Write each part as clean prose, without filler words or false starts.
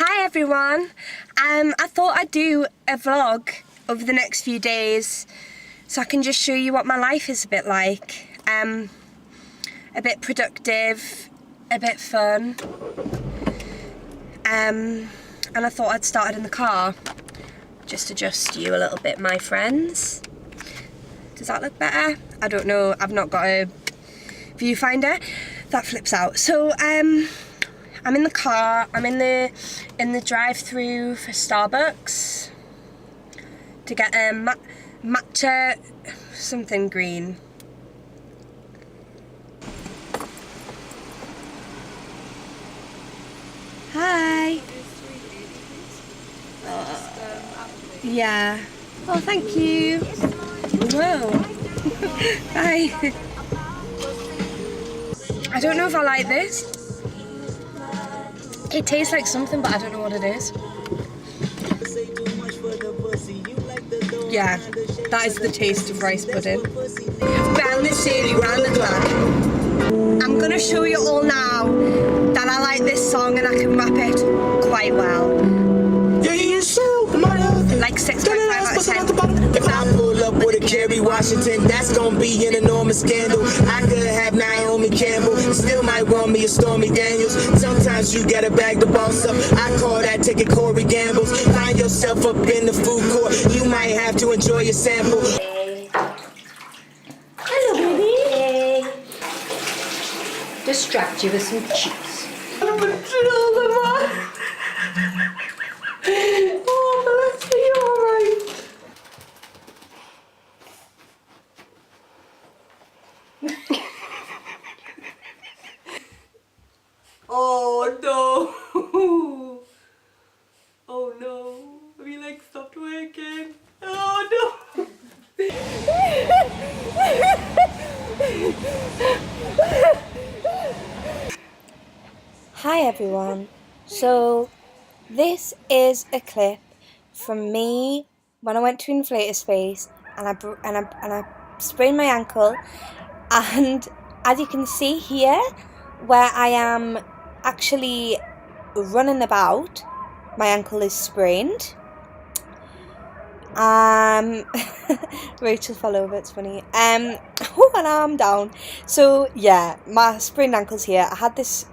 Hi everyone, I thought I'd do a vlog over the next few days so I can just show you what my life is a bit like. A bit productive, a bit fun, and I thought I'd start in the car. Just adjust you a little bit, my friends. Does that look better? I don't know, I've not got a viewfinder that flips out. So I'm in the car, I'm in the drive-through for Starbucks to get a matcha something green. Hi. Yeah. Oh, thank you. Whoa. Bye. I don't know if I like this. It tastes like something, but I don't know what it is. Yeah, that is the taste of rice pudding. Round the city, round the clock. I'm gonna show you all now that I like this song and I can rap it quite well. Like 6.5 out of 10. If I pull up with a Kerry Washington, that's gonna be an enormous scandal. I could have Naomi Campbell, still might want me a Stormy Daniels. Sometimes you gotta bag the boss up. I call that taking Corey Gambles. Find yourself up in the food court, you might have to enjoy your sample. Hey. Hello, baby. Hey. Distract you with some cheese. I'm gonna drill them up. Oh, let's see, alright. Oh no! Oh no! Have you like stopped working? Oh no! Hi everyone. So this is a clip from me when I went to inflate a space and I sprained my ankle, and as you can see here where I am actually running about, my ankle is sprained. Rachel fell over, it's funny. Oh, an arm down. So yeah, my sprained ankle's here. I had this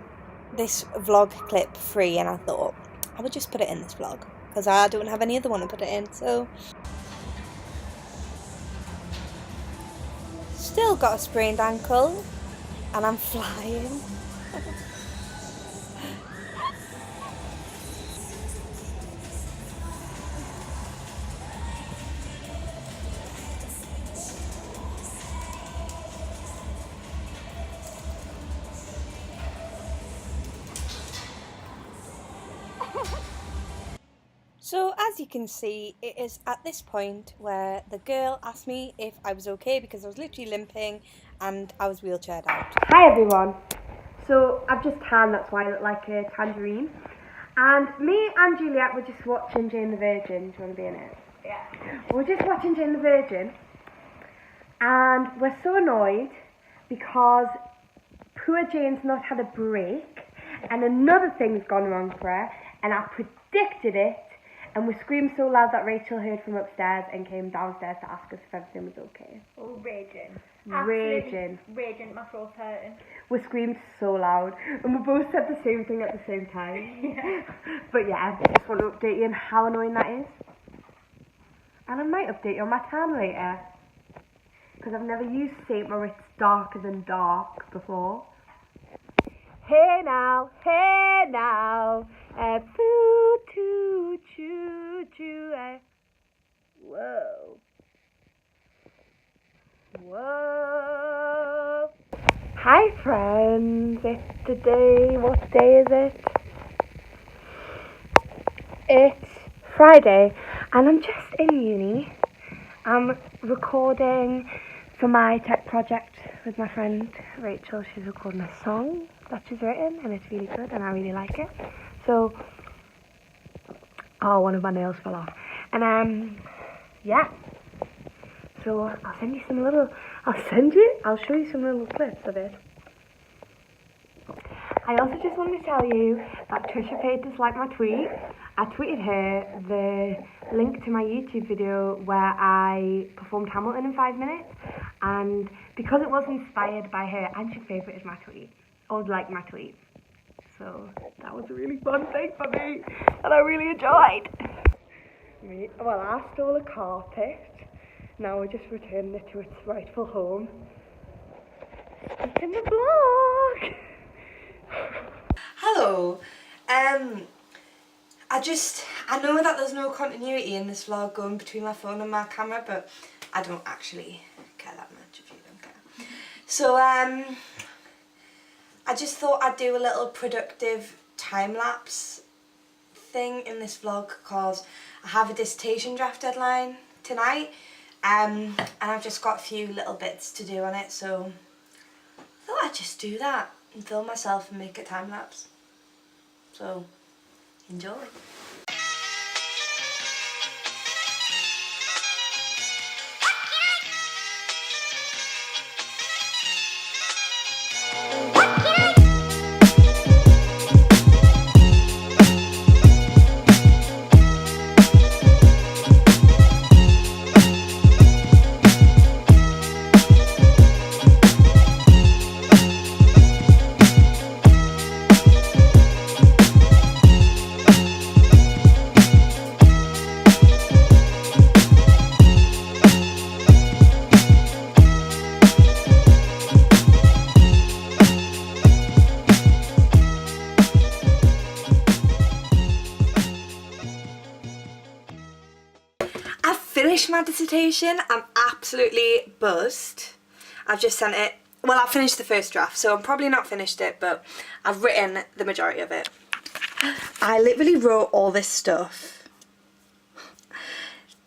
vlog clip free and I thought I would just put it in this vlog because I don't have any other one to put it in. So still got a sprained ankle and I'm flying. So as you can see, it is at this point where the girl asked me if I was okay because I was literally limping and I was wheelchaired out. Hi everyone. So I've just tanned, that's why I look like a tangerine. And me and Juliet were just watching Jane the Virgin. Do you want to be in it? Yeah. We're just watching Jane the Virgin and we're so annoyed because poor Jane's not had a break and another thing's gone wrong for her, and I predicted it. And we screamed so loud that Rachel heard from upstairs and came downstairs to ask us if everything was okay. Oh, raging. Raging. Raging, my throat's hurting. We screamed so loud and we both said the same thing at the same time. Yeah. But yeah, I just want to update you on how annoying that is. And I might update you on my tan later. Because I've never used St. Moritz darker than dark before. Hey now, foo choo choo choo. Whoa. Whoa. Hi friends, it's today, what day is it? It's Friday and I'm just in uni. I'm recording for my tech project with my friend Rachel. She's recording a song that she's written and it's really good and I really like it. So, oh, one of my nails fell off. And yeah. So I'll show you some little clips of it. I also just wanted to tell you that Trisha Pate disliked my tweet. I tweeted her the link to my YouTube video where I performed Hamilton in 5 minutes, and because it was inspired by her, and she favorited my tweet, or liked my tweet. So that was a really fun thing for me, and I really enjoyed. Well, I stole a carpet. Now we're just returning it to its rightful home. It's in the vlog. Hello. I know that there's no continuity in this vlog going between my phone and my camera, but I don't actually care that much if you don't care. So I just thought I'd do a little productive time-lapse thing in this vlog because I have a dissertation draft deadline tonight, and I've just got a few little bits to do on it, so I thought I'd just do that and film myself and make a time-lapse. So enjoy. Finished my dissertation. I'm absolutely buzzed. I've just sent it. Well, I finished the first draft, so I'm probably not finished it, but I've written the majority of it. I literally wrote all this stuff.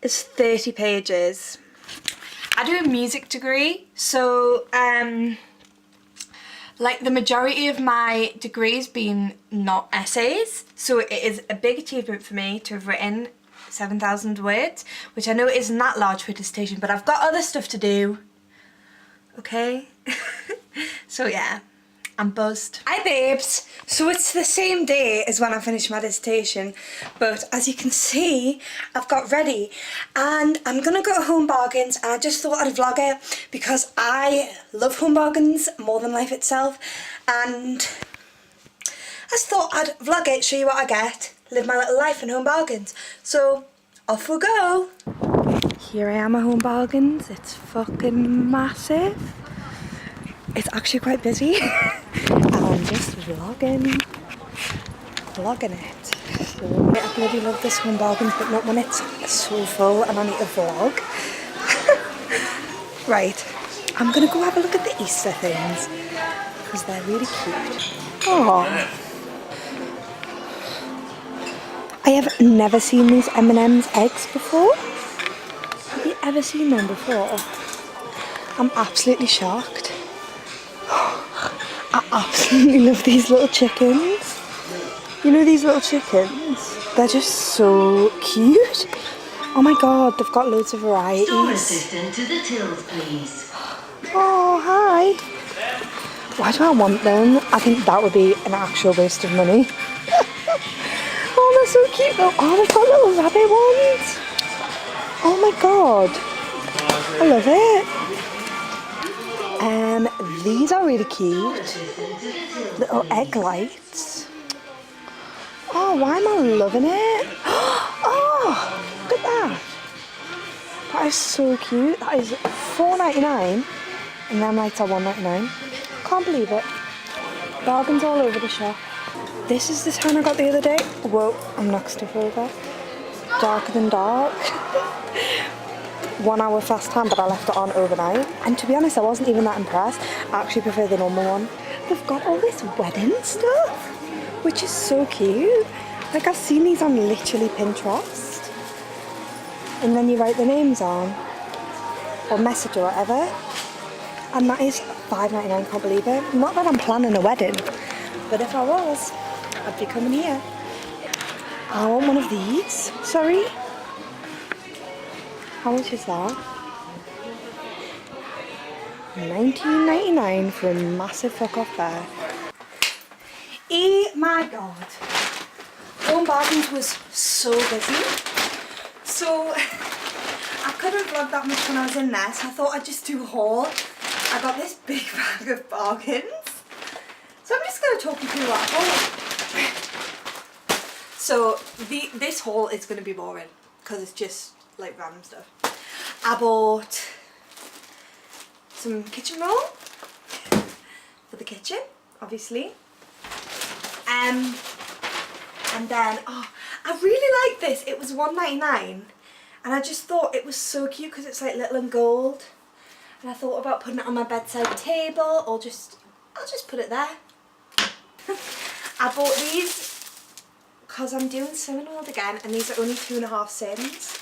It's 30 pages. I do a music degree, so like the majority of my degrees being not essays, so it is a big achievement for me to have written 7,000 words, which I know isn't that large for a dissertation, but I've got other stuff to do. Okay? So yeah, I'm buzzed. Hi babes! So it's the same day as when I finished my dissertation, but as you can see, I've got ready and I'm gonna go to Home Bargains, and I just thought I'd vlog it because I love Home Bargains more than life itself, and I just thought I'd vlog it, show you what I get, live my little life in Home Bargains. So off we go. Here I am at Home Bargains. It's fucking massive. It's actually quite busy. And I'm just vlogging it. So I bloody love this Home Bargains, but not when it's so full and I need to vlog. Right, I'm gonna go have a look at the Easter things because they're really cute. Oh. I have never seen these M&M's eggs before. Have you ever seen them before? I'm absolutely shocked. I absolutely love these little chickens. You know these little chickens? They're just so cute. Oh my god, they've got loads of varieties. Store assistant to the tills, please. Oh, hi. Why do I want them? I think that would be an actual waste of money. Oh, they're so cute though. Oh, they've got little rabbit ones. Oh my god. I love it. These are really cute. Little egg lights. Oh, why am I loving it? Oh, look at that. That is so cute. That is $4.99 and them lights are $1.99. Can't believe it. Bargains all over the shop. This is the tan I got the other day. Whoa, I'm knocked stuff over. Darker than dark. 1 hour fast tan, but I left it on overnight. And to be honest, I wasn't even that impressed. I actually prefer the normal one. They've got all this wedding stuff, which is so cute. Like, I've seen these on literally Pinterest. And then you write the names on, or message or whatever. And that is $5.99, can't believe it. Not that I'm planning a wedding, but if I was, I'd be coming here. I want one of these. Sorry. How much is that? $19.99 for a massive fuck off bear. My God. Home Bargains was so busy. So I couldn't vlog that much when I was in there, so I thought I'd just do a haul. I got this big bag of bargains. So I'm just going to talk you through what I bought. So this haul is going to be boring because it's just like random stuff. I bought some kitchen roll for the kitchen, obviously. And then, oh, I really like this. It was $1.99 and I just thought it was so cute because it's like little and gold. And I thought about putting it on my bedside table or I'll just put it there. I bought these because I'm doing Slimming World again and these are only 2.5 cents.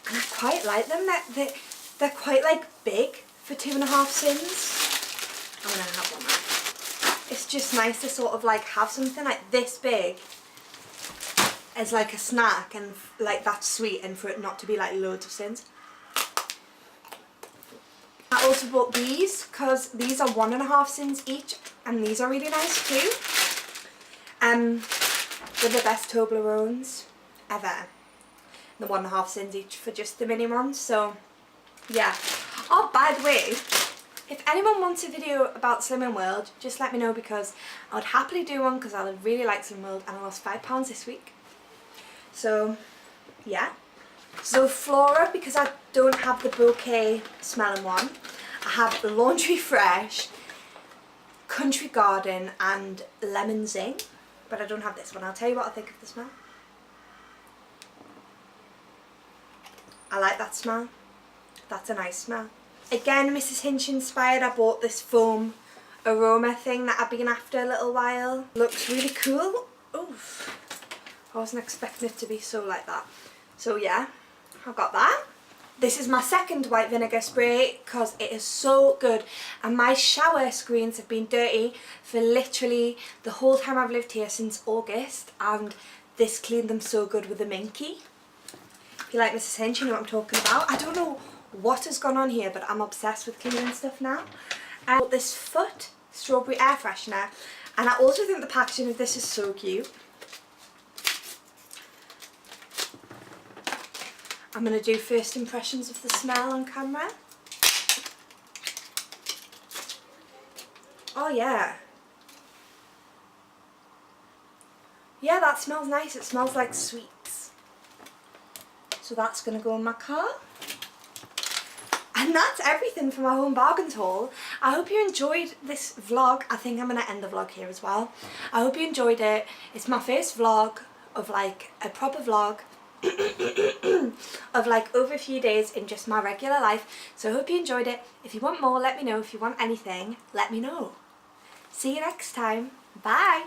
And I quite like them. They're quite like big for 2.5 cents. I'm going to have one now. It's just nice to sort of like have something like this big as like a snack and like that's sweet and for it not to be like loads of cents. I also bought these because these are 1.5 cents each and these are really nice too. They're the best Toblerones ever. The 1.5 cents each for just the mini ones, so yeah. Oh, by the way, if anyone wants a video about Slimming World, just let me know because I would happily do one because I really like Slimming World and I lost £5 this week. So yeah. So Flora, because I don't have the bouquet smelling one, I have the Laundry Fresh, Country Garden and Lemon Zing, but I don't have this one. I'll tell you what I think of the smell. I like that smell. That's a nice smell. Again, Mrs. Hinch inspired, I bought this foam aroma thing that I've been after a little while. Looks really cool. Oof. I wasn't expecting it to be so like that. So yeah, I got that. This is my second white vinegar spray because it is so good and my shower screens have been dirty for literally the whole time I've lived here since August and this cleaned them so good with the Minky. If you like Mrs. Hinch, you know what I'm talking about. I don't know what has gone on here but I'm obsessed with cleaning stuff now. I bought this Foot strawberry air freshener and I also think the packaging of this is so cute. I'm going to do first impressions of the smell on camera. Oh yeah. Yeah, that smells nice. It smells like sweets. So that's going to go in my car. And that's everything for my Home Bargains haul. I hope you enjoyed this vlog. I think I'm going to end the vlog here as well. I hope you enjoyed it. It's my first vlog of like a proper vlog. Of like over a few days in just my regular life. So I hope you enjoyed it. If you want more, let me know. If you want anything, let me know. See you next time. Bye.